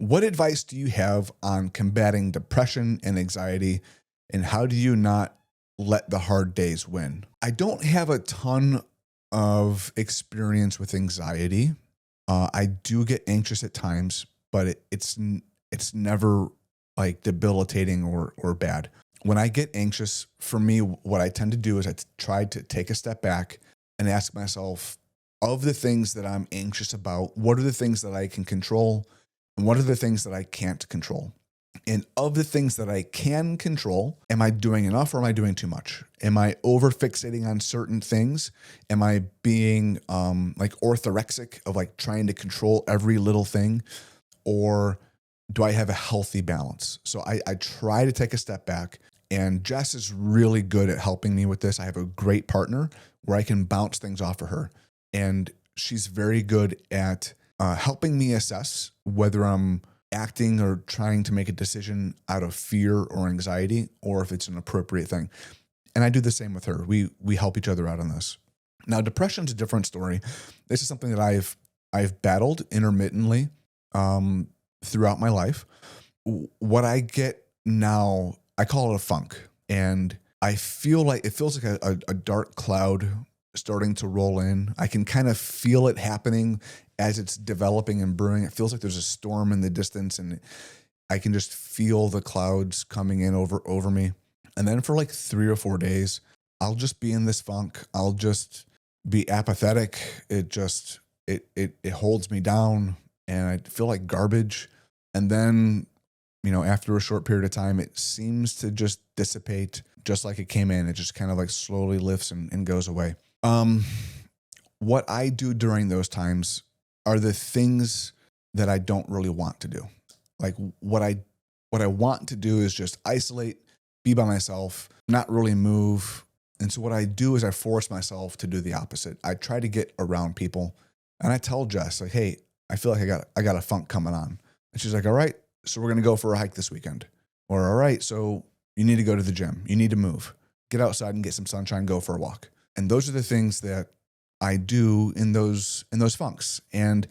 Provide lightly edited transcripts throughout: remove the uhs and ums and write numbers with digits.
What advice do you have on combating depression and anxiety, and how do you not let the hard days win? I don't have a ton of experience with anxiety. I do get anxious at times, but it's never like debilitating or bad. When I get anxious, for me, what I tend to do is try to take a step back and ask myself, of the things that I'm anxious about, what are the things that I can control? And what are the things that I can't control? And of the things that I can control, am I doing enough or am I doing too much? Am I over fixating on certain things? Am I being like orthorexic of like trying to control every little thing? Or do I have a healthy balance? So I try to take a step back, and Jess is really good at helping me with this. I have a great partner where I can bounce things off of her, and she's very good at helping me assess whether I'm acting or trying to make a decision out of fear or anxiety, or if it's an appropriate thing. And I do the same with her. We help each other out on this. Now, depression's a different story. This is something that I've battled intermittently throughout my life. What I get now, I call it a funk, and I feel like it feels like a dark cloud starting to roll in. I can kind of feel it happening as it's developing and brewing. It feels like there's a storm in the distance, and I can just feel the clouds coming in over me. And then for like 3 or 4 days, I'll just be in this funk. I'll just be apathetic. It holds me down, and I feel like garbage. And then, after a short period of time, it seems to just dissipate just like it came in. It just kind of like slowly lifts and goes away. What I do during those times are the things that I don't really want to do. Like what I want to do is just isolate, be by myself, not really move. And so what I do is I force myself to do the opposite. I try to get around people, and I tell Jess, like, hey, I feel like I got a funk coming on. And she's like, all right, so we're going to go for a hike this weekend. Or, all right, so you need to go to the gym. You need to move. Get outside and get some sunshine, go for a walk. And those are the things that I do in those funks. And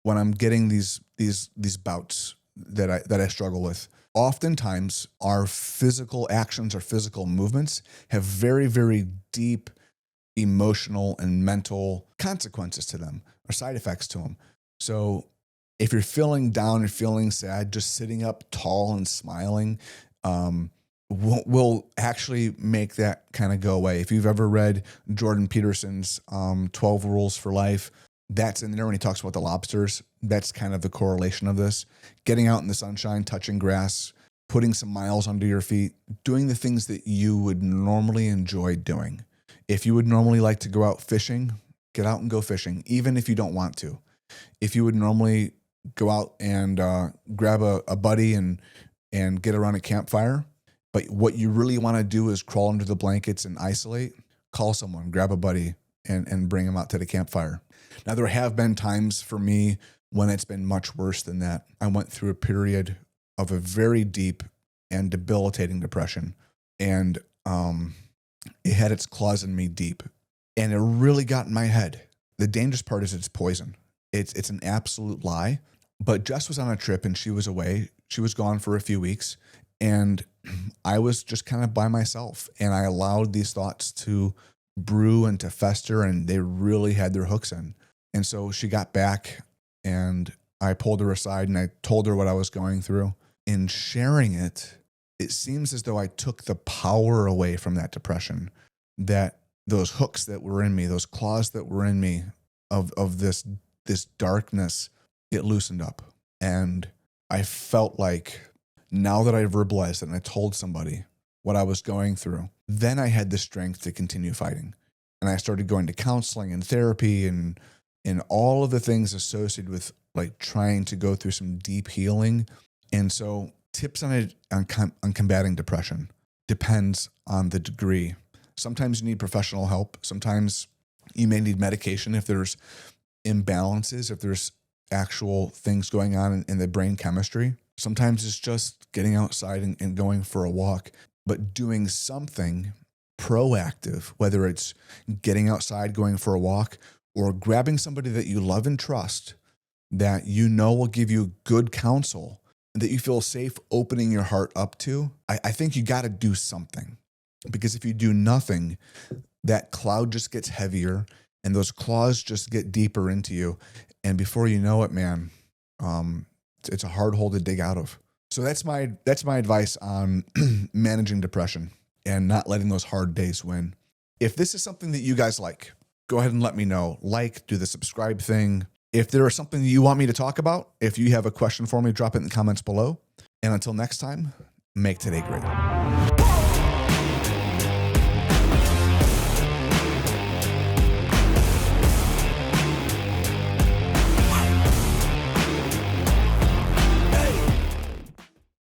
when I'm getting these bouts that I struggle with, oftentimes our physical actions or physical movements have very, very deep emotional and mental consequences to them, or side effects to them. So if you're feeling down and feeling sad, just sitting up tall and smiling will actually make that kind of go away. If you've ever read Jordan Peterson's 12 Rules for Life, that's in there when he talks about the lobsters. That's kind of the correlation of this. Getting out in the sunshine, touching grass, putting some miles under your feet, doing the things that you would normally enjoy doing. If you would normally like to go out fishing, get out and go fishing, even if you don't want to. If you would normally go out and grab a buddy and get around a campfire, but what you really want to do is crawl under the blankets and isolate, call someone, grab a buddy, and bring them out to the campfire. Now, there have been times for me when it's been much worse than that. I went through a period of a very deep and debilitating depression, and it had its claws in me deep, and it really got in my head. The dangerous part is it's poison. It's an absolute lie. But Jess was on a trip and she was away. She was gone for a few weeks, and I was just kind of by myself, and I allowed these thoughts to brew and to fester, and they really had their hooks in. And so she got back, and I pulled her aside and I told her what I was going through. In sharing it, it seems as though I took the power away from that depression, that those hooks that were in me, those claws that were in me of this darkness, it loosened up. And I felt like now that I verbalized it and I told somebody what I was going through, then I had the strength to continue fighting. And I started going to counseling and therapy and all of the things associated with like trying to go through some deep healing. And so tips on combating depression depends on the degree. Sometimes you need professional help. Sometimes you may need medication if there's imbalances, if there's actual things going on in the brain chemistry. Sometimes it's just getting outside and going for a walk, but doing something proactive, whether it's getting outside, going for a walk, or grabbing somebody that you love and trust that you know will give you good counsel and that you feel safe opening your heart up to, I think you got to do something. Because if you do nothing, that cloud just gets heavier and those claws just get deeper into you. And before you know it, man, it's a hard hole to dig out of. So that's my advice on managing depression and not letting those hard days win. If this is something that you guys like, go ahead and let me know. Do the subscribe thing. If there is something that you want me to talk about, if you have a question for me, drop it in the comments below. And until next time, make today great.